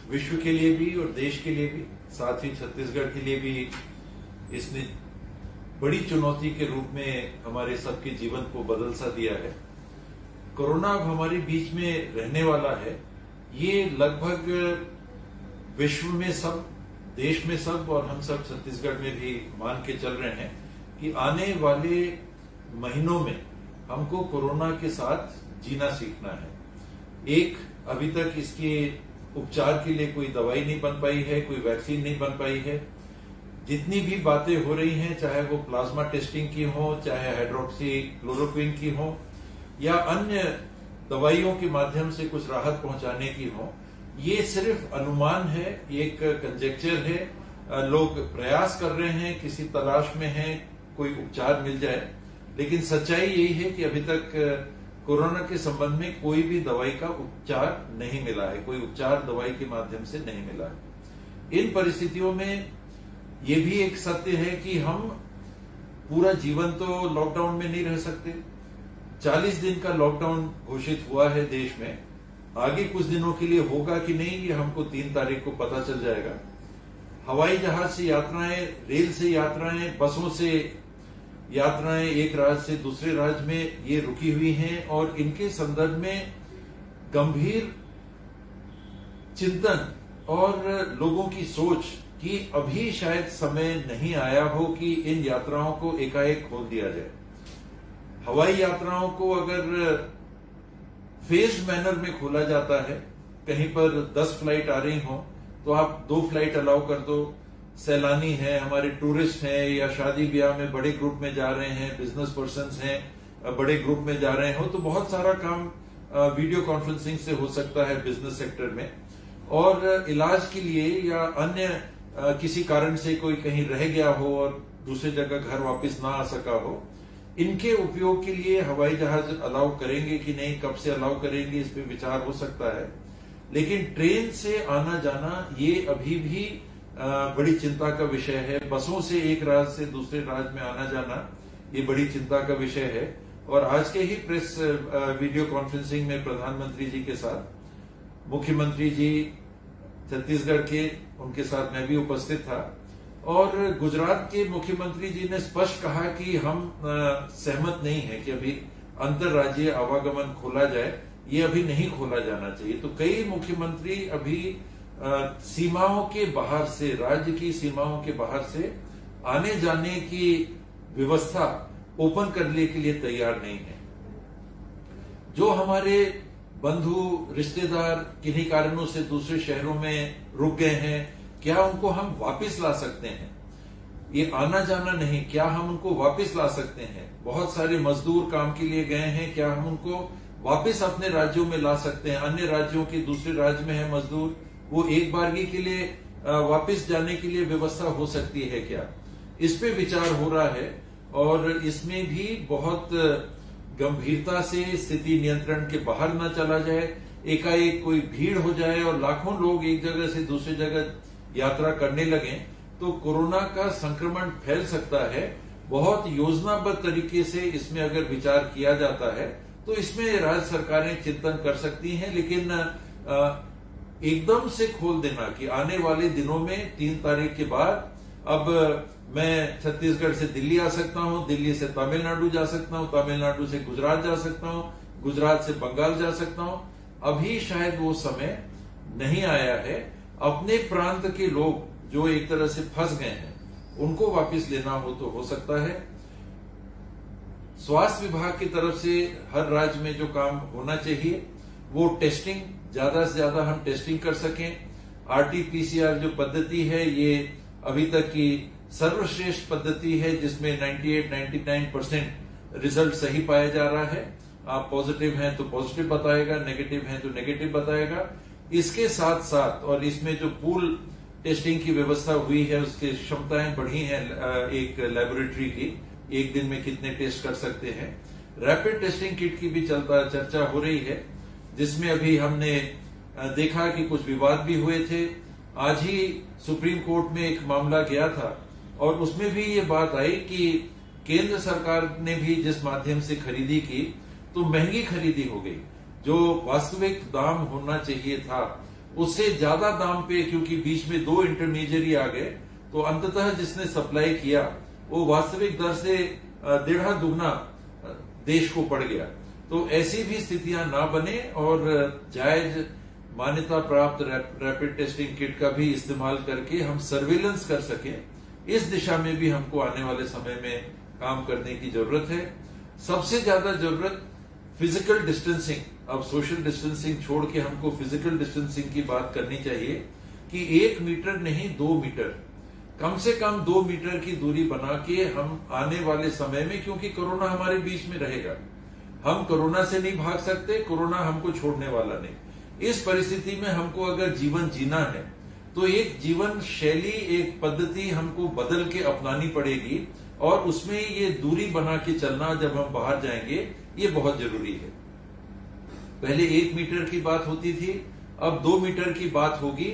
विश्व के लिए भी और देश के लिए भी, साथ ही छत्तीसगढ़ के लिए भी इसने बड़ी चुनौती के रूप में हमारे सबके जीवन को बदल सा दिया है। कोरोना अब हमारे बीच में रहने वाला है। ये लगभग विश्व में सब, देश में सब और हम सब छत्तीसगढ़ में भी मान के चल रहे हैं कि आने वाले महीनों में हमको कोरोना के साथ जीना सीखना है। एक, अभी तक इसके उपचार के लिए कोई दवाई नहीं बन पाई है, कोई वैक्सीन नहीं बन पाई है। जितनी भी बातें हो रही हैं, चाहे वो प्लाज्मा टेस्टिंग की हो, चाहे हाइड्रोक्सी क्लोरोक्विन की हो, या अन्य दवाइयों के माध्यम से कुछ राहत पहुंचाने की हो, ये सिर्फ अनुमान है, एक कंजेक्चर है। लोग प्रयास कर रहे हैं, किसी तलाश में हैं कोई उपचार मिल जाए, लेकिन सच्चाई यही है कि अभी तक कोरोना के संबंध में कोई भी दवाई का उपचार नहीं मिला है, कोई उपचार दवाई के माध्यम से नहीं मिला है। इन परिस्थितियों में ये भी एक सत्य है कि हम पूरा जीवन तो लॉकडाउन में नहीं रह सकते। 40 दिन का लॉकडाउन घोषित हुआ है देश में। आगे कुछ दिनों के लिए होगा कि नहीं, ये हमको 3 तारीख को पता चल जाएगा। हवाई जहाज से यात्राएं, रेल से यात्राएं, बसों से यात्राएं एक राज्य से दूसरे राज्य में ये रुकी हुई हैं और इनके संदर्भ में गंभीर चिंतन और लोगों की सोच कि अभी शायद समय नहीं आया हो कि इन यात्राओं को एकाएक खोल दिया जाए। हवाई यात्राओं को अगर फेज्ड मैनर में खोला जाता है, कहीं पर 10 फ्लाइट आ रही हो तो आप 2 फ्लाइट अलाउ कर दो। सैलानी हैं, हमारे टूरिस्ट हैं, या शादी ब्याह में बड़े ग्रुप में जा रहे हैं, बिजनेस पर्सन्स हैं, बड़े ग्रुप में जा रहे हो, तो बहुत सारा काम वीडियो कॉन्फ्रेंसिंग से हो सकता है बिजनेस सेक्टर में। और इलाज के लिए या अन्य किसी कारण से कोई कहीं रह गया हो और दूसरी जगह घर वापस ना आ सका हो, इनके उपयोग के लिए हवाई जहाज अलाउ करेंगे कि नहीं, कब से अलाउ करेंगे, इस पे विचार हो सकता है। लेकिन ट्रेन से आना जाना ये अभी भी बड़ी चिंता का विषय है। बसों से एक राज्य से दूसरे राज्य में आना जाना ये बड़ी चिंता का विषय है। और आज के ही प्रेस वीडियो कॉन्फ्रेंसिंग में प्रधानमंत्री जी के साथ मुख्यमंत्री जी छत्तीसगढ़ के, उनके साथ मैं भी उपस्थित था, और गुजरात के मुख्यमंत्री जी ने स्पष्ट कहा कि हम सहमत नहीं है कि अभी अंतर्राज्यीय आवागमन खोला जाए, ये अभी नहीं खोला जाना चाहिए। तो कई मुख्यमंत्री अभी सीमाओं के बाहर से, राज्य की सीमाओं के बाहर से आने जाने की व्यवस्था ओपन करने के लिए तैयार नहीं है। जो हमारे बंधु रिश्तेदार किन्हीं कारणों से दूसरे शहरों में रुक गए हैं, क्या उनको हम वापस ला सकते हैं? ये आना जाना नहीं, क्या हम उनको वापस ला सकते हैं? बहुत सारे मजदूर काम के लिए गए हैं, क्या हम उनको वापस अपने राज्यों में ला सकते हैं? अन्य राज्यों के दूसरे राज्य में है मजदूर, वो एक बारगी के लिए वापस जाने के लिए व्यवस्था हो सकती है क्या? इस पे विचार हो रहा है और इसमें भी बहुत गंभीरता से स्थिति नियंत्रण के बाहर न चला जाए, एकाएक कोई भीड़ हो जाए और लाखों लोग एक जगह से दूसरी जगह यात्रा करने लगे तो कोरोना का संक्रमण फैल सकता है। बहुत योजनाबद्ध तरीके से इसमें अगर विचार किया जाता है तो इसमें राज्य सरकारें चिंतन कर सकती हैं, लेकिन एकदम से खोल देना कि आने वाले दिनों में 3 तारीख के बाद अब मैं छत्तीसगढ़ से दिल्ली आ सकता हूं, दिल्ली से तमिलनाडु जा सकता हूं, तमिलनाडु से गुजरात जा सकता हूं, गुजरात से बंगाल जा सकता हूं, अभी शायद वो समय नहीं आया है। अपने प्रांत के लोग जो एक तरह से फंस गए हैं उनको वापस लेना हो तो हो सकता है। स्वास्थ्य विभाग की तरफ से हर राज्य में जो काम होना चाहिए वो टेस्टिंग, ज्यादा से ज्यादा हम टेस्टिंग कर सकें। RT-PCR जो पद्धति है ये अभी तक की सर्वश्रेष्ठ पद्धति है जिसमें 98-99% रिजल्ट सही पाया जा रहा है। आप पॉजिटिव हैं तो पॉजिटिव बताएगा, नेगेटिव हैं तो नेगेटिव बताएगा। इसके साथ साथ और इसमें जो पूल टेस्टिंग की व्यवस्था हुई है उसकी क्षमताएं बढ़ी हैं एक लेबोरेटरी की, एक दिन में कितने टेस्ट कर सकते हैं। रैपिड टेस्टिंग किट की भी चर्चा हो रही है जिसमें अभी हमने देखा कि कुछ विवाद भी हुए थे। आज ही सुप्रीम कोर्ट में एक मामला गया था और उसमें भी ये बात आई कि केंद्र सरकार ने भी जिस माध्यम से खरीदी की तो महंगी खरीदी हो गई। जो वास्तविक दाम होना चाहिए था उससे ज्यादा दाम पे, क्योंकि बीच में 2 इंटरमीडियरी आ गए, तो अंततः जिसने सप्लाई किया वो वास्तविक दर से 1.5 दुगना देश को पड़ गया। तो ऐसी भी स्थितियां ना बने और जायज मान्यता प्राप्त रैपिड टेस्टिंग किट का भी इस्तेमाल करके हम सर्विलेंस कर सकें, इस दिशा में भी हमको आने वाले समय में काम करने की जरूरत है। सबसे ज्यादा जरूरत फिजिकल डिस्टेंसिंग, अब सोशल डिस्टेंसिंग छोड़ के हमको फिजिकल डिस्टेंसिंग की बात करनी चाहिए कि 1 मीटर नहीं 2 मीटर, कम से कम 2 मीटर की दूरी बना के हम आने वाले समय में, क्योंकि कोरोना हमारे बीच में रहेगा, हम कोरोना से नहीं भाग सकते, कोरोना हमको छोड़ने वाला नहीं। इस परिस्थिति में हमको अगर जीवन जीना है तो एक जीवन शैली, एक पद्धति हमको बदल के अपनानी पड़ेगी और उसमें ये दूरी बना के चलना जब हम बाहर जाएंगे ये बहुत जरूरी है। पहले 1 मीटर की बात होती थी, अब 2 मीटर की बात होगी।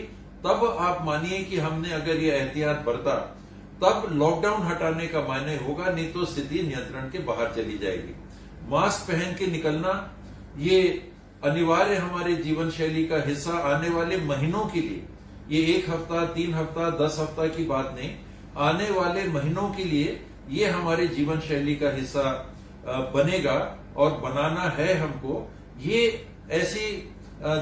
तब आप मानिए कि हमने अगर ये एहतियात बरता तब लॉकडाउन हटाने का मायने होगा, नहीं तो स्थिति नियंत्रण के बाहर चली जाएगी। मास्क पहन के निकलना ये अनिवार्य हमारे जीवन शैली का हिस्सा आने वाले महीनों के लिए, ये 1 हफ्ता, 3 हफ्ता, 10 हफ्ता की बात नहीं, आने वाले महीनों के लिए ये हमारे जीवन शैली का हिस्सा बनेगा और बनाना है हमको। ये ऐसी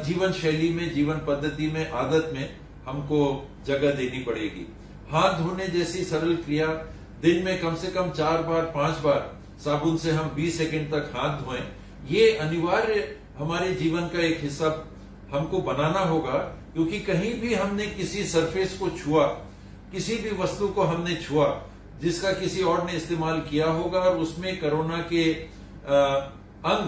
जीवन शैली में, जीवन पद्धति में, आदत में हमको जगह देनी पड़ेगी। हाथ धोने जैसी सरल क्रिया, दिन में कम से कम 4 बार 5 बार साबुन से हम 20 सेकंड तक हाथ धोएं, ये अनिवार्य हमारे जीवन का एक हिस्सा हमको बनाना होगा। क्योंकि कहीं भी हमने किसी सरफेस को छुआ, किसी भी वस्तु को हमने छुआ जिसका किसी और ने इस्तेमाल किया होगा और उसमें कोरोना के अंग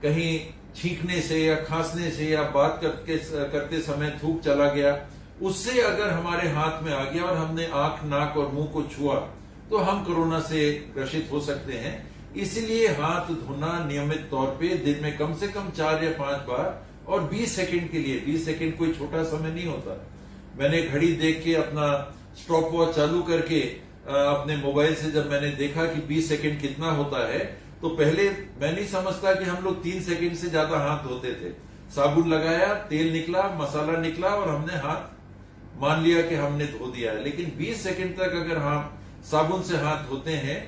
कहीं छींकने से या खांसने से या बात करते समय थूक चला गया, उससे अगर हमारे हाथ में आ गया और हमने आंख, नाक और मुंह को छुआ तो हम कोरोना से ग्रसित हो सकते हैं। इसलिए हाथ धोना नियमित तौर पे दिन में कम से कम 4 या 5 बार और 20 सेकंड के लिए, 20 सेकंड कोई छोटा समय नहीं होता। मैंने घड़ी देख के अपना स्टॉप वॉच चालू करके अपने मोबाइल से जब मैंने देखा कि 20 सेकंड कितना होता है, तो पहले मैं नहीं समझता कि हम लोग 3 सेकंड से ज्यादा हाथ धोते थे। साबुन लगाया, तेल निकला, मसाला निकला और हमने हाथ मान लिया कि हमने धो दिया है। लेकिन 20 सेकंड तक अगर हम साबुन से हाथ धोते हैं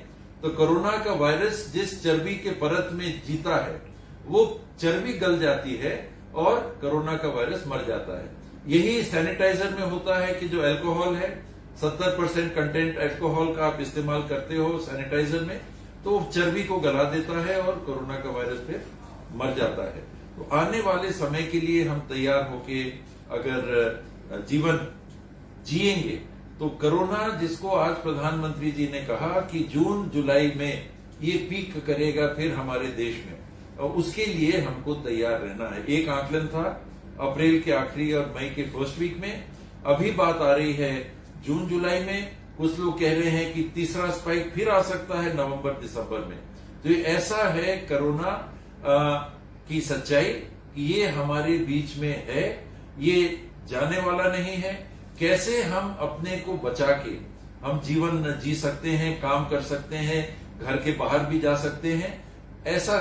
तो कोरोना का वायरस जिस चर्बी के परत में जीता है वो चर्बी गल जाती है और कोरोना का वायरस मर जाता है। यही सैनिटाइजर में होता है कि जो अल्कोहल है, 70% कंटेंट अल्कोहल का आप इस्तेमाल करते हो सैनिटाइजर में, तो चर्बी को गला देता है और कोरोना का वायरस फिर मर जाता है। तो आने वाले समय के लिए हम तैयार होके अगर जीवन जिएंगे तो कोरोना, जिसको आज प्रधानमंत्री जी ने कहा कि जून जुलाई में ये पीक करेगा फिर हमारे देश में, और उसके लिए हमको तैयार रहना है। एक आकलन था अप्रैल के आखिरी और मई के फर्स्ट वीक में, अभी बात आ रही है जून जुलाई में, कुछ लोग कह रहे हैं कि तीसरा स्पाइक फिर आ सकता है नवंबर दिसंबर में। तो ये ऐसा है कोरोना की सच्चाई कि ये हमारे बीच में है, ये जाने वाला नहीं है। कैसे हम अपने को बचा के हम जीवन जी सकते हैं, काम कर सकते हैं, घर के बाहर भी जा सकते हैं, ऐसा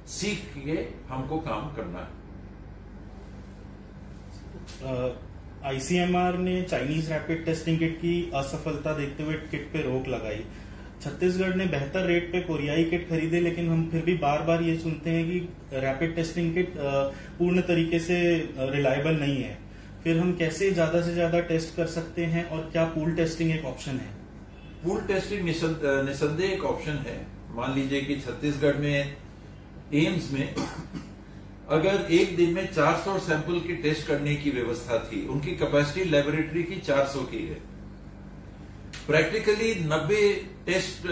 सीख के हमको काम करना है। आईसीएमआर ने चाइनीज रैपिड टेस्टिंग किट की असफलता देखते हुए किट पे रोक लगाई। छत्तीसगढ़ ने बेहतर रेट पे कोरियाई किट खरीदे, लेकिन हम फिर भी बार बार ये सुनते हैं कि रैपिड टेस्टिंग किट पूर्ण तरीके से रिलायबल नहीं है। फिर हम कैसे ज्यादा से ज्यादा टेस्ट कर सकते हैं और क्या पूल टेस्टिंग एक ऑप्शन है? पूल टेस्टिंग निसंदेह एक ऑप्शन है। मान लीजिए कि छत्तीसगढ़ में एम्स में अगर एक दिन में 400 सैंपल की टेस्ट करने की व्यवस्था थी, उनकी कैपेसिटी लेबोरेटरी की 400 की है, प्रैक्टिकली 90 टेस्ट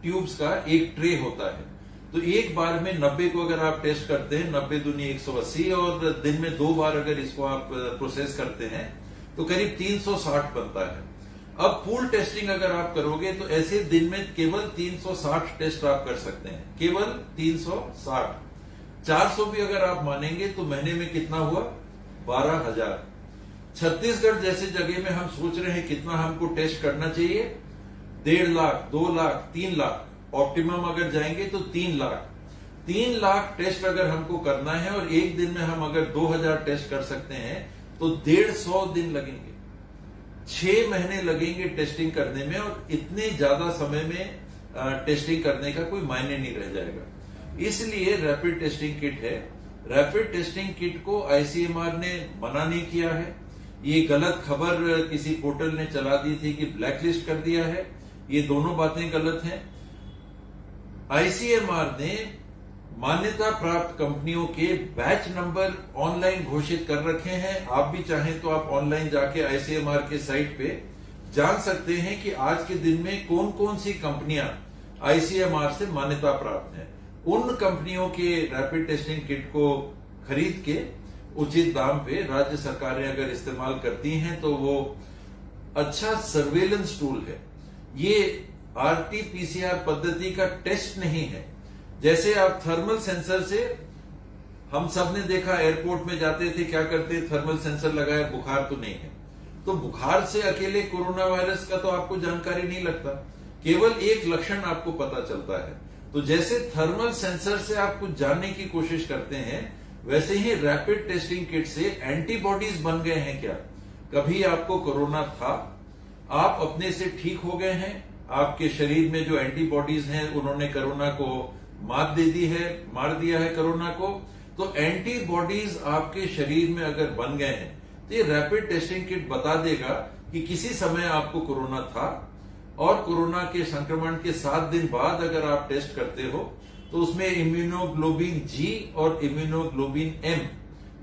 ट्यूब्स का एक ट्रे होता है। तो एक बार में 90 को अगर आप टेस्ट करते हैं, 90 दूनी 180, और दिन में 2 बार अगर इसको आप प्रोसेस करते हैं तो करीब 360 बनता है। अब पूल टेस्टिंग अगर आप करोगे तो ऐसे दिन में केवल 360 टेस्ट आप कर सकते हैं, केवल 360। 400 भी अगर आप मानेंगे तो महीने में कितना हुआ? 12,000। छत्तीसगढ़ जैसे जगह में हम सोच रहे हैं कितना हमको टेस्ट करना चाहिए, 1.5 लाख, 2 लाख, 3 लाख, ऑप्टिमम अगर जाएंगे तो 3 लाख। 3 लाख टेस्ट अगर हमको करना है और एक दिन में हम अगर 2,000 टेस्ट कर सकते हैं तो 150 दिन लगेंगे, 6 महीने लगेंगे टेस्टिंग करने में, और इतने ज्यादा समय में टेस्टिंग करने का कोई मायने नहीं रह जाएगा। इसलिए रैपिड टेस्टिंग किट है। रैपिड टेस्टिंग किट को आईसीएमआर ने मना नहीं किया है। ये गलत खबर किसी पोर्टल ने चला दी थी कि ब्लैकलिस्ट कर दिया है, ये दोनों बातें गलत हैं। आईसीएमआर ने मान्यता प्राप्त कंपनियों के बैच नंबर ऑनलाइन घोषित कर रखे हैं। आप भी चाहें तो आप ऑनलाइन जाके आईसीएमआर के साइट पे जान सकते हैं कि आज के दिन में कौन कौन सी कंपनियां आईसीएमआर से मान्यता प्राप्त हैं। उन कंपनियों के रैपिड टेस्टिंग किट को खरीद के उचित दाम पे राज्य सरकारें अगर इस्तेमाल करती हैं तो वो अच्छा सर्वेलेंस टूल है। ये आरटीपीसीआर पद्धति का टेस्ट नहीं है। जैसे आप थर्मल सेंसर से, हम सब ने देखा एयरपोर्ट में जाते थे क्या करते, थर्मल सेंसर लगाया, बुखार तो नहीं है, तो बुखार से अकेले कोरोना वायरस का तो आपको जानकारी नहीं लगता, केवल एक लक्षण आपको पता चलता है। तो जैसे थर्मल सेंसर से आप कुछ जानने की कोशिश करते हैं, वैसे ही रैपिड टेस्टिंग किट से एंटीबॉडीज बन गए हैं क्या? कभी आपको कोरोना था, आप अपने से ठीक हो गए हैं, आपके शरीर में जो एंटीबॉडीज हैं उन्होंने कोरोना को मार दिया है कोरोना को, तो एंटीबॉडीज आपके शरीर में अगर बन गए हैं तो ये रैपिड टेस्टिंग किट बता देगा कि किसी समय आपको कोरोना था, और कोरोना के संक्रमण के 7 दिन बाद अगर आप टेस्ट करते हो तो उसमें इम्यूनोग्लोबिन जी और इम्यूनोग्लोबिन एम,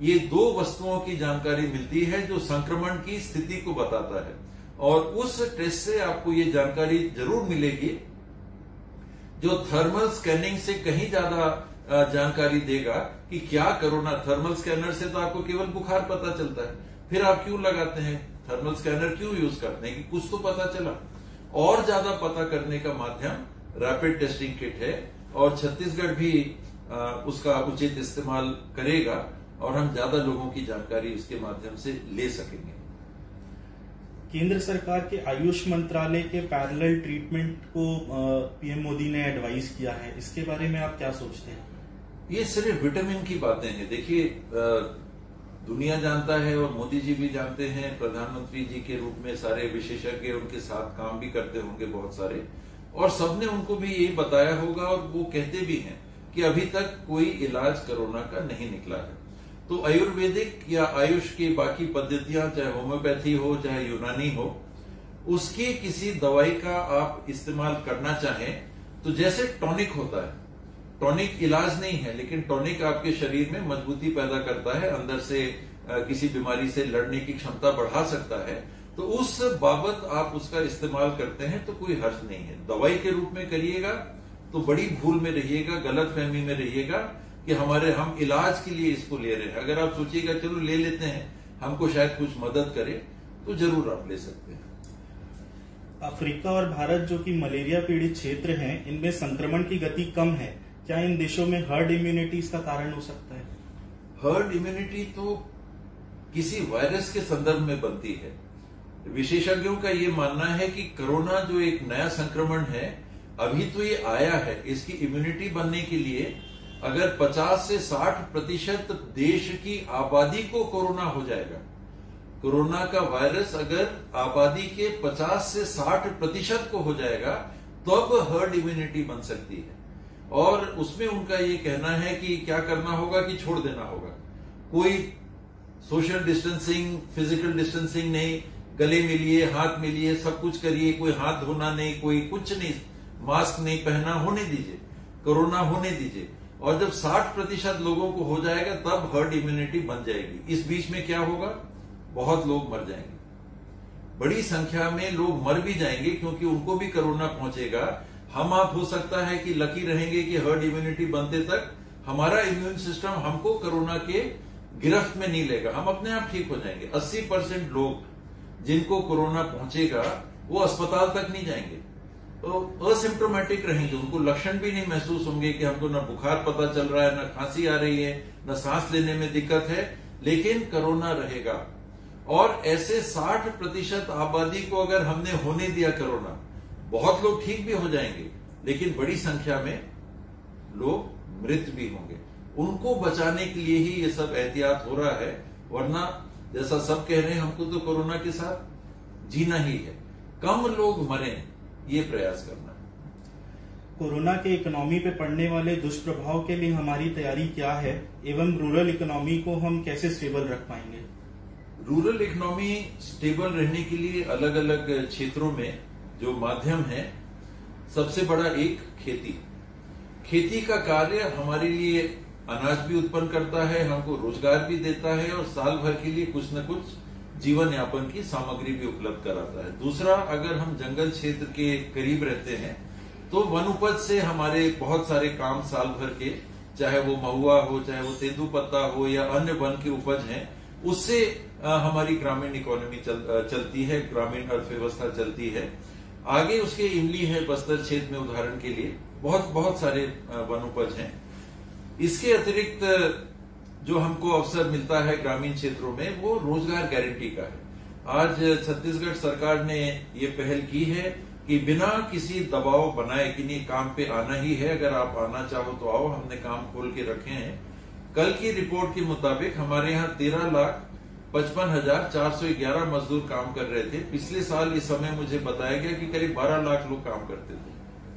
ये 2 वस्तुओं की जानकारी मिलती है जो संक्रमण की स्थिति को बताता है। और उस टेस्ट से आपको ये जानकारी जरूर मिलेगी जो थर्मल स्कैनिंग से कहीं ज्यादा जानकारी देगा कि क्या कोरोना। थर्मल स्कैनर से तो आपको केवल बुखार पता चलता है, फिर आप क्यों लगाते हैं थर्मल स्कैनर, क्यों यूज करते हैं कि कुछ तो पता चला। और ज्यादा पता करने का माध्यम रैपिड टेस्टिंग किट है, और छत्तीसगढ़ भी उसका उचित इस्तेमाल करेगा और हम ज्यादा लोगों की जानकारी इसके माध्यम से ले सकेंगे। केंद्र सरकार के आयुष मंत्रालय के पैरेलल ट्रीटमेंट को पीएम मोदी ने एडवाइस किया है, इसके बारे में आप क्या सोचते हैं? ये सिर्फ विटामिन की बातें हैं। देखिए, दुनिया जानता है और मोदी जी भी जानते हैं, प्रधानमंत्री जी के रूप में सारे विशेषज्ञ उनके साथ काम भी करते होंगे बहुत सारे, और सबने उनको भी यही बताया होगा, और वो कहते भी हैं कि अभी तक कोई इलाज कोरोना का नहीं निकला है। तो आयुर्वेदिक या आयुष की बाकी पद्धतियां, चाहे होम्योपैथी हो चाहे यूनानी हो, उसकी किसी दवाई का आप इस्तेमाल करना चाहें तो जैसे टॉनिक होता है, टॉनिक इलाज नहीं है, लेकिन टॉनिक आपके शरीर में मजबूती पैदा करता है, अंदर से किसी बीमारी से लड़ने की क्षमता बढ़ा सकता है, तो उस बाबत आप उसका इस्तेमाल करते हैं तो कोई हर्ज नहीं है। दवाई के रूप में करिएगा तो बड़ी भूल में रहिएगा, गलतफहमी में रहिएगा कि हम इलाज के लिए इसको ले रहे हैं। अगर आप सोचिएगा चलो ले लेते हैं, हमको शायद कुछ मदद करे, तो जरूर आप ले सकते हैं। अफ्रीका और भारत जो कि मलेरिया पीड़ित क्षेत्र हैं, इनमें संक्रमण की गति कम है, क्या इन देशों में हर्ड इम्यूनिटी इसका कारण हो सकता है? हर्ड इम्यूनिटी तो किसी वायरस के संदर्भ में बनती है। विशेषज्ञों का ये मानना है कि कोरोना जो एक नया संक्रमण है, अभी तो ये आया है, इसकी इम्यूनिटी बनने के लिए अगर 50 से 60% देश की आबादी को कोरोना हो जाएगा, कोरोना का वायरस अगर आबादी के 50 से 60% को हो जाएगा, तब हर्ड इम्यूनिटी बन सकती है। और उसमें उनका ये कहना है कि क्या करना होगा कि छोड़ देना होगा, कोई सोशल डिस्टेंसिंग, फिजिकल डिस्टेंसिंग नहीं, गले मिलिए, हाथ मिलिए, सब कुछ करिए, कोई हाथ धोना नहीं, कोई कुछ नहीं, मास्क नहीं पहना, होने दीजिए, कोरोना होने दीजिए। और जब 60% लोगों को हो जाएगा तब हर्ड इम्यूनिटी बन जाएगी। इस बीच में क्या होगा, बहुत लोग मर जाएंगे, बड़ी संख्या में लोग मर भी जाएंगे क्योंकि उनको भी कोरोना पहुंचेगा। हम आप हो सकता है कि लकी रहेंगे कि हर्ड इम्यूनिटी बनते तक हमारा इम्यून सिस्टम हमको कोरोना के गिरफ्त में नहीं लेगा, हम अपने आप ठीक हो जाएंगे। 80% लोग जिनको कोरोना पहुंचेगा वो अस्पताल तक नहीं जाएंगे, तो असिम्प्टोमेटिक रहेंगे, उनको लक्षण भी नहीं महसूस होंगे कि हमको न बुखार पता चल रहा है, न खांसी आ रही है, न सांस लेने में दिक्कत है, लेकिन कोरोना रहेगा। और ऐसे 60% आबादी को अगर हमने होने दिया कोरोना, बहुत लोग ठीक भी हो जाएंगे, लेकिन बड़ी संख्या में लोग मृत भी होंगे। उनको बचाने के लिए ही ये सब एहतियात हो रहा है, वरना जैसा सब कह रहे हैं हमको तो कोरोना के साथ जीना ही है, कम लोग मरें ये प्रयास करना है। कोरोना के इकोनॉमी पे पड़ने वाले दुष्प्रभाव के लिए हमारी तैयारी क्या है एवं रूरल इकोनॉमी को हम कैसे स्टेबल रख पाएंगे? रूरल इकोनॉमी स्टेबल रहने के लिए अलग अलग क्षेत्रों में जो माध्यम है, सबसे बड़ा एक खेती का कार्य हमारे लिए अनाज भी उत्पन्न करता है, हमको रोजगार भी देता है और साल भर के लिए कुछ न कुछ जीवन यापन की सामग्री भी उपलब्ध कराता है। दूसरा, अगर हम जंगल क्षेत्र के करीब रहते हैं तो वन उपज से हमारे बहुत सारे काम साल भर के, चाहे वो महुआ हो, चाहे वो तेंदूपत्ता हो या अन्य वन की उपज है, उससे हमारी ग्रामीण इकोनॉमी चलती है, ग्रामीण अर्थव्यवस्था चलती है। आगे उसके इमली है बस्तर क्षेत्र में उदाहरण के लिए, बहुत सारे वन उपज हैं। इसके अतिरिक्त जो हमको अवसर मिलता है ग्रामीण क्षेत्रों में वो रोजगार गारंटी का है। आज छत्तीसगढ़ सरकार ने ये पहल की है कि बिना किसी दबाव बनाए कि नहीं काम पे आना ही है, अगर आप आना चाहो तो आओ, हमने काम खोल के रखे हैं। कल की रिपोर्ट के मुताबिक हमारे यहाँ 13,55,411 मजदूर काम कर रहे थे। पिछले साल इस समय मुझे बताया गया कि करीब 12 लाख लोग काम करते थे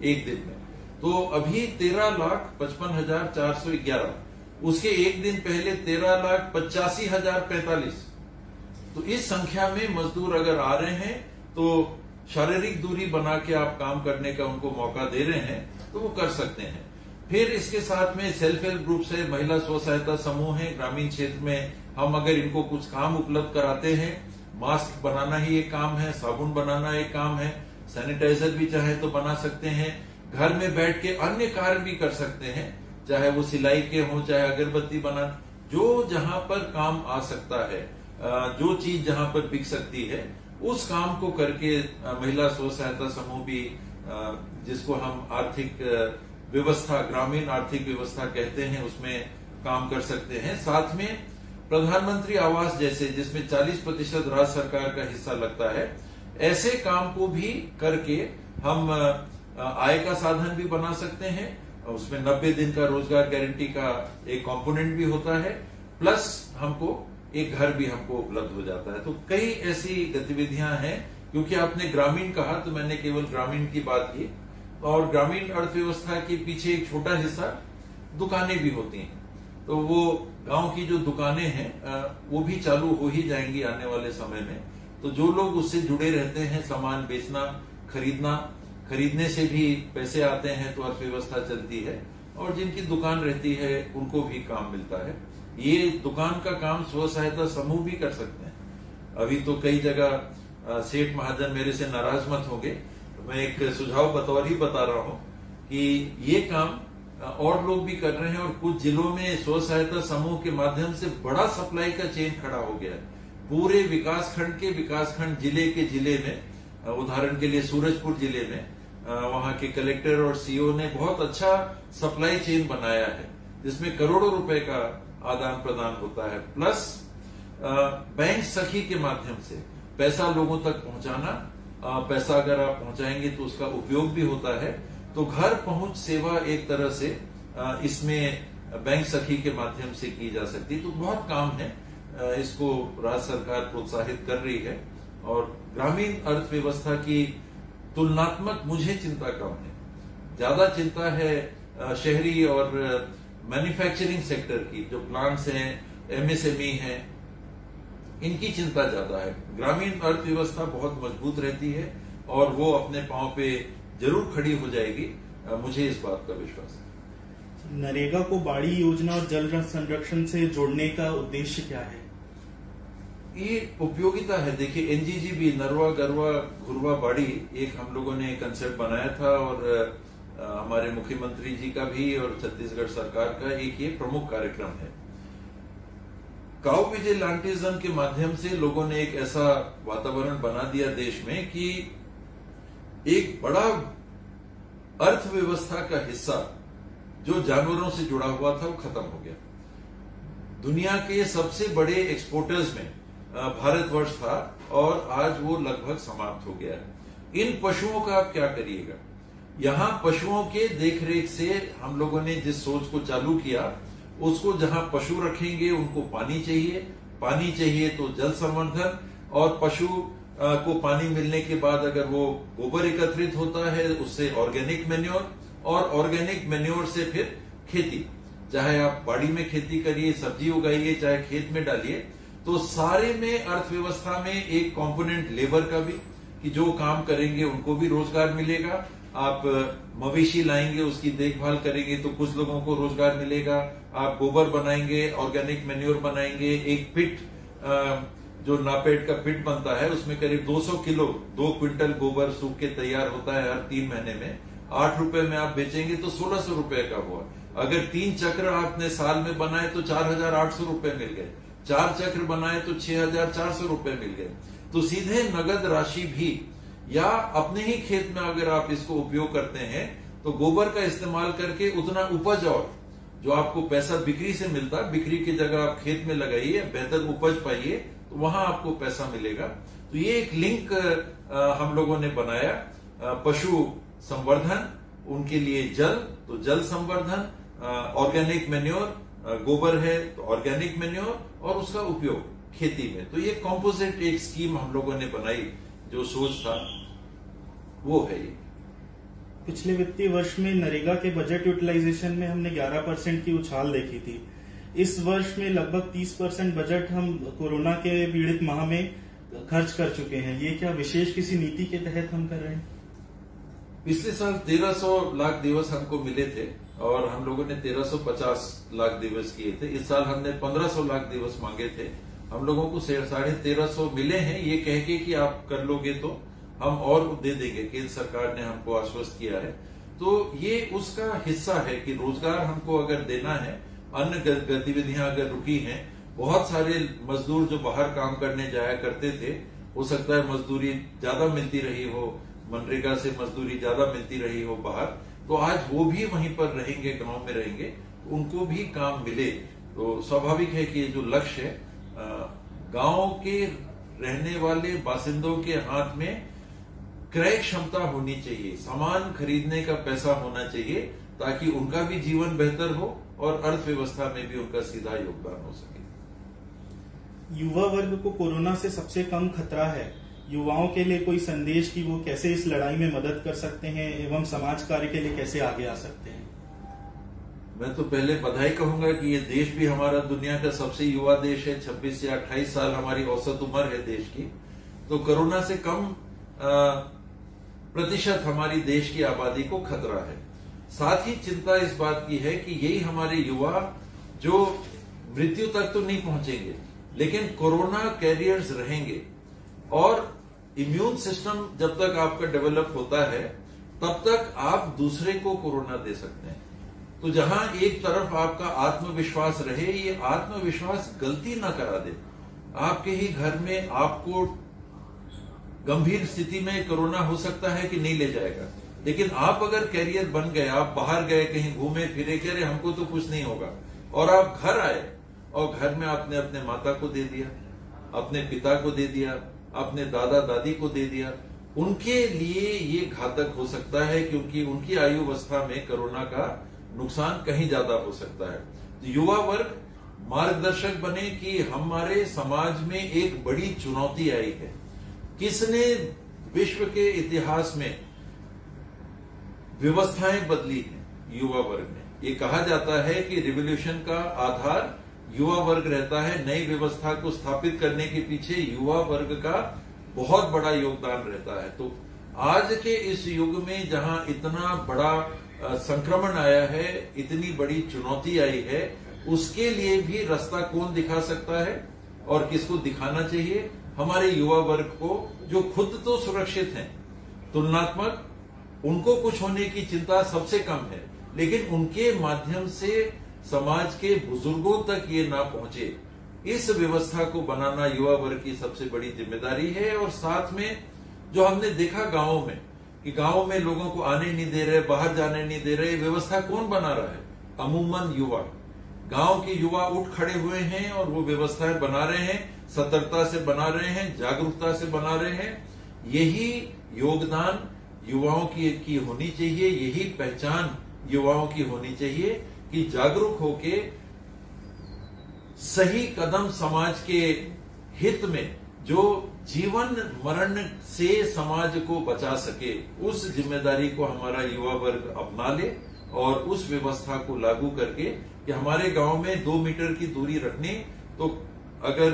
एक दिन में, तो अभी 13,55,411, उसके एक दिन पहले 13,85,045। तो इस संख्या में मजदूर अगर आ रहे हैं तो शारीरिक दूरी बना के आप काम करने का उनको मौका दे रहे हैं तो वो कर सकते हैं। फिर इसके साथ में सेल्फ हेल्प ग्रुप से महिला स्व सहायता समूह है ग्रामीण क्षेत्र में, हम अगर इनको कुछ काम उपलब्ध कराते हैं, मास्क बनाना ही एक काम है, साबुन बनाना एक काम है, सैनिटाइजर भी चाहे तो बना सकते हैं, घर में बैठ के अन्य कार्य भी कर सकते हैं, चाहे वो सिलाई के हो, चाहे अगरबत्ती बना, जो जहां पर काम आ सकता है, जो चीज जहां पर बिक सकती है उस काम को करके महिला स्व सहायता समूह भी, जिसको हम आर्थिक व्यवस्था, ग्रामीण आर्थिक व्यवस्था कहते हैं, उसमें काम कर सकते हैं। साथ में प्रधानमंत्री आवास जैसे, जिसमें 40% राज्य सरकार का हिस्सा लगता है, ऐसे काम को भी करके हम आय का साधन भी बना सकते हैं। उसमें 90 दिन का रोजगार गारंटी का एक कंपोनेंट भी होता है, प्लस हमको एक घर भी हमको उपलब्ध हो जाता है। तो कई ऐसी गतिविधियां हैं। क्योंकि आपने ग्रामीण कहा तो मैंने केवल ग्रामीण की बात की, और ग्रामीण अर्थव्यवस्था के पीछे एक छोटा हिस्सा दुकानें भी होती हैं। तो वो गांव की जो दुकानें हैं वो भी चालू हो ही जाएंगी आने वाले समय में। तो जो लोग उससे जुड़े रहते हैं, सामान बेचना, खरीदने से भी पैसे आते हैं तो अर्थव्यवस्था चलती है, और जिनकी दुकान रहती है उनको भी काम मिलता है। ये दुकान का काम स्व सहायता समूह भी कर सकते हैं। अभी तो कई जगह सेठ महाजन मेरे से नाराज मत होंगे, तो मैं एक सुझाव बतौर ही बता रहा हूं कि ये काम और लोग भी कर रहे हैं, और कुछ जिलों में स्व सहायता समूह के माध्यम से बड़ा सप्लाई का चेन खड़ा हो गया है। पूरे विकासखंड जिले के जिले में, उदाहरण के लिए सूरजपुर जिले में वहां के कलेक्टर और सीओ ने बहुत अच्छा सप्लाई चेन बनाया है, जिसमें करोड़ों रुपए का आदान प्रदान होता है। प्लस बैंक सखी के माध्यम से पैसा लोगों तक पहुंचाना, पैसा अगर आप पहुंचाएंगे तो उसका उपयोग भी होता है। तो घर पहुंच सेवा एक तरह से इसमें बैंक सखी के माध्यम से की जा सकती है। तो बहुत काम है, इसको राज्य सरकार प्रोत्साहित कर रही है, और ग्रामीण अर्थव्यवस्था की तुलनात्मक मुझे चिंता कम है। ज्यादा चिंता है शहरी और मैन्युफैक्चरिंग सेक्टर की, जो प्लांट्स हैं, एमएसएमई हैं, इनकी चिंता ज्यादा है। ग्रामीण अर्थव्यवस्था बहुत मजबूत रहती है और वो अपने पांव पे जरूर खड़ी हो जाएगी, मुझे इस बात का विश्वास है। नरेगा को बाड़ी योजना और जल संरक्षण से जोड़ने का उद्देश्य क्या है? ये उपयोगिता है। देखिए, एनजीजीबी, नरवा गरवा घुरवा बाड़ी, एक हम लोगों ने कंसेप्ट बनाया था, और हमारे मुख्यमंत्री जी का भी और छत्तीसगढ़ सरकार का एक ये प्रमुख कार्यक्रम है। काउ विजिलेंटिज्म के माध्यम से लोगों ने एक ऐसा वातावरण बना दिया देश में कि एक बड़ा अर्थव्यवस्था का हिस्सा जो जानवरों से जुड़ा हुआ था वो खत्म हो गया। दुनिया के सबसे बड़े एक्सपोर्टर्स में भारतवर्ष था, और आज वो लगभग समाप्त हो गया है। इन पशुओं का आप क्या करिएगा? यहां पशुओं के देखरेख से हम लोगों ने जिस सोच को चालू किया, उसको जहां पशु रखेंगे उनको पानी चाहिए, पानी चाहिए तो जल संवर्धन, और पशु को पानी मिलने के बाद अगर वो गोबर एकत्रित होता है उससे ऑर्गेनिक मैन्योर, और ऑर्गेनिक मैन्योर से फिर खेती, चाहे आप बाड़ी में खेती करिए, सब्जी उगाइए, चाहे खेत में डालिए, तो सारे में अर्थव्यवस्था में एक कंपोनेंट लेबर का भी, कि जो काम करेंगे उनको भी रोजगार मिलेगा। आप मवेशी लाएंगे, उसकी देखभाल करेंगे तो कुछ लोगों को रोजगार मिलेगा। आप गोबर बनाएंगे, ऑर्गेनिक मैन्योर बनाएंगे, एक पिट जो नापेड का पिट बनता है उसमें करीब 200 किलो 2 क्विंटल गोबर सूख के तैयार होता है हर 3 महीने में। 8 रुपए में आप बेचेंगे तो 1600 रुपए का हुआ। अगर 3 चक्र आपने साल में बनाए तो 4800 रुपए मिल गए, 4 चक्र बनाए तो 6400 रुपए मिल गए। तो सीधे नगद राशि भी, या अपने ही खेत में अगर आप इसको उपयोग करते हैं तो गोबर का इस्तेमाल करके उतना उपज, और जो आपको पैसा बिक्री से मिलता, बिक्री की जगह आप खेत में लगाइए, बेहतर उपज पाइए, तो वहां आपको पैसा मिलेगा। तो ये एक लिंक हम लोगों ने बनाया। पशु संवर्धन, उनके लिए जल, तो जल संवर्धन, ऑर्गेनिक मैन्योर, गोबर है तो ऑर्गेनिक मैन्योर, और उसका उपयोग खेती में। तो ये कॉम्पोजिट एक स्कीम हम लोगों ने बनाई, जो सोच था वो है ये। पिछले वित्तीय वर्ष में नरेगा के बजट यूटिलाइजेशन में हमने 11% की उछाल देखी थी। इस वर्ष में लगभग 30% बजट हम कोरोना के पीड़ित माह में खर्च कर चुके हैं। ये क्या विशेष किसी नीति के तहत हम कर रहे हैं? पिछले साल 1300 लाख दिवस हमको मिले थे और हम लोगों ने 1350 लाख दिवस किए थे। इस साल हमने 1500 लाख दिवस मांगे थे। हम लोगों को 1350 मिले हैं, ये कह के कि आप कर लोगे तो हम और दे देंगे, केंद्र सरकार ने हमको आश्वस्त किया है। तो ये उसका हिस्सा है कि रोजगार हमको अगर देना है, अन्य गतिविधियां अगर रुकी हैं, बहुत सारे मजदूर जो बाहर काम करने जाया करते थे, हो सकता है मजदूरी ज्यादा मिलती रही हो, मनरेगा से मजदूरी ज्यादा मिलती रही हो बाहर, तो आज वो भी वहीं पर रहेंगे, गांव में रहेंगे, उनको भी काम मिले। तो स्वाभाविक है कि ये जो लक्ष्य है, गांव के रहने वाले बासिंदों के हाथ में क्रय क्षमता होनी चाहिए, सामान खरीदने का पैसा होना चाहिए, ताकि उनका भी जीवन बेहतर हो और अर्थव्यवस्था में भी उनका सीधा योगदान हो सके। युवा वर्ग को कोरोना से सबसे कम खतरा है। युवाओं के लिए कोई संदेश कि वो कैसे इस लड़ाई में मदद कर सकते हैं एवं समाज कार्य के लिए कैसे आगे आ सकते हैं? मैं तो पहले बधाई कहूंगा कि ये देश भी हमारा दुनिया का सबसे युवा देश है। 26 से 28 साल हमारी औसत उम्र है देश की। तो कोरोना से कम प्रतिशत हमारी देश की आबादी को खतरा है। साथ ही चिंता इस बात की है कि यही हमारे युवा जो मृत्यु तक तो नहीं पहुंचेंगे, लेकिन कोरोना कैरियर्स रहेंगे, और इम्यून सिस्टम जब तक आपका डेवलप होता है तब तक आप दूसरे को कोरोना दे सकते हैं। तो जहां एक तरफ आपका आत्मविश्वास रहे, ये आत्मविश्वास गलती ना करा दे। आपके ही घर में आपको गंभीर स्थिति में कोरोना हो सकता है कि नहीं ले जाएगा, लेकिन आप अगर कैरियर बन गए, आप बाहर गए, कहीं घूमे फिरे, कह रहे हमको तो कुछ नहीं होगा, और आप घर आए और घर में आपने अपने माता को दे दिया, अपने पिता को दे दिया, अपने दादा दादी को दे दिया, उनके लिए ये घातक हो सकता है, क्योंकि उनकी आयु अवस्था में कोरोना का नुकसान कहीं ज्यादा हो सकता है। तो युवा वर्ग मार्गदर्शक बने कि हमारे समाज में एक बड़ी चुनौती आई है। किसने विश्व के इतिहास में व्यवस्थाएं बदली हैं? युवा वर्ग ने। ये कहा जाता है कि रिवॉल्यूशन का आधार युवा वर्ग रहता है। नई व्यवस्था को स्थापित करने के पीछे युवा वर्ग का बहुत बड़ा योगदान रहता है। तो आज के इस युग में जहां इतना बड़ा संक्रमण आया है, इतनी बड़ी चुनौती आई है, उसके लिए भी रास्ता कौन दिखा सकता है और किसको दिखाना चाहिए? हमारे युवा वर्ग को, जो खुद तो सुरक्षित हैं, तुलनात्मक उनको कुछ होने की चिंता सबसे कम है, लेकिन उनके माध्यम से समाज के बुजुर्गों तक ये ना पहुंचे, इस व्यवस्था को बनाना युवा वर्ग की सबसे बड़ी जिम्मेदारी है। और साथ में जो हमने देखा गांवों में, कि गांवों में लोगों को आने नहीं दे रहे, बाहर जाने नहीं दे रहे, व्यवस्था कौन बना रहा है? अमूमन युवा। गांव के युवा उठ खड़े हुए हैं और वो व्यवस्थाएं बना रहे हैं, सतर्कता से बना रहे हैं, जागरूकता से बना रहे हैं। यही योगदान युवाओं की होनी चाहिए, यही पहचान युवाओं की होनी चाहिए कि जागरूक होके सही कदम समाज के हित में जो जीवन मरण से समाज को बचा सके, उस जिम्मेदारी को हमारा युवा वर्ग अपना ले और उस व्यवस्था को लागू करके कि हमारे गांव में 2 मीटर की दूरी रखनी, तो अगर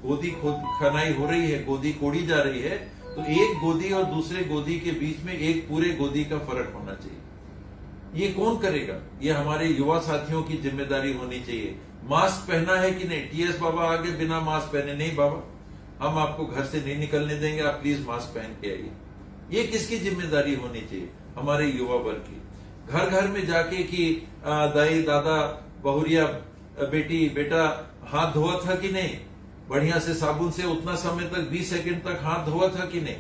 गोदी खनाई हो रही है, गोदी कोड़ी जा रही है, तो एक गोदी और दूसरे गोदी के बीच में एक पूरे गोदी का फर्क होना चाहिए। ये कौन करेगा? ये हमारे युवा साथियों की जिम्मेदारी होनी चाहिए। मास्क पहना है कि नहीं? टीएस बाबा आगे बिना मास्क पहने, नहीं बाबा हम आपको घर से नहीं निकलने देंगे, आप प्लीज मास्क पहन के आइए। ये किसकी जिम्मेदारी होनी चाहिए? हमारे युवा वर्ग की। घर घर में जाके कि दाई दादा बहुरिया बेटी बेटा हाथ धोआ था कि नहीं, बढ़िया से साबुन से उतना समय तक 20 सेकंड तक हाथ धोआ था कि नहीं,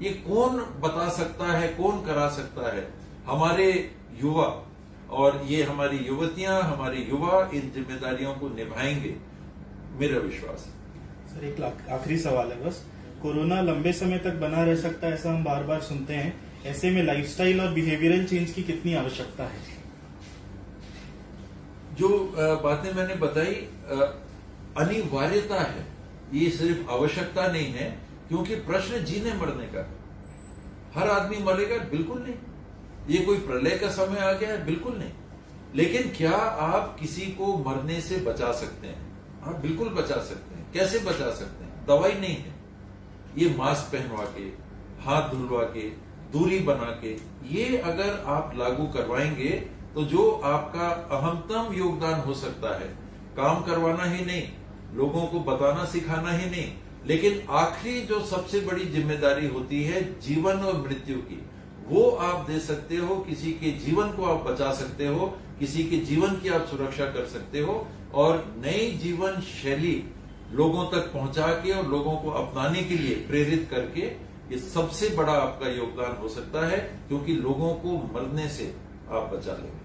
ये कौन बता सकता है, कौन करा सकता है? हमारे युवा और ये हमारी युवतियां, हमारे युवा इन जिम्मेदारियों को निभाएंगे, मेरा विश्वास है। सर एक आखिरी सवाल है बस, कोरोना लंबे समय तक बना रह सकता है ऐसा हम बार बार सुनते हैं, ऐसे में लाइफस्टाइल और बिहेवियरल चेंज की कितनी आवश्यकता है? जो बातें मैंने बताई अनिवार्यता है, ये सिर्फ आवश्यकता नहीं है, क्योंकि प्रश्न जीने मरने का। हर आदमी मरेगा? बिल्कुल नहीं। ये कोई प्रलय का समय आ गया है? बिल्कुल नहीं। लेकिन क्या आप किसी को मरने से बचा सकते हैं? आप बिल्कुल बचा सकते हैं। कैसे बचा सकते हैं? दवाई नहीं है, ये मास्क पहनवा के, हाथ धुलवा के, दूरी बना के, ये अगर आप लागू करवाएंगे तो जो आपका अहमतम योगदान हो सकता है, काम करवाना ही नहीं, लोगों को बताना सिखाना ही नहीं, लेकिन आखिरी जो सबसे बड़ी जिम्मेदारी होती है जीवन और मृत्यु की, वो आप दे सकते हो। किसी के जीवन को आप बचा सकते हो, किसी के जीवन की आप सुरक्षा कर सकते हो, और नई जीवन शैली लोगों तक पहुंचा के और लोगों को अपनाने के लिए प्रेरित करके, ये सबसे बड़ा आपका योगदान हो सकता है, क्योंकि लोगों को मरने से आप बचा लेंगे।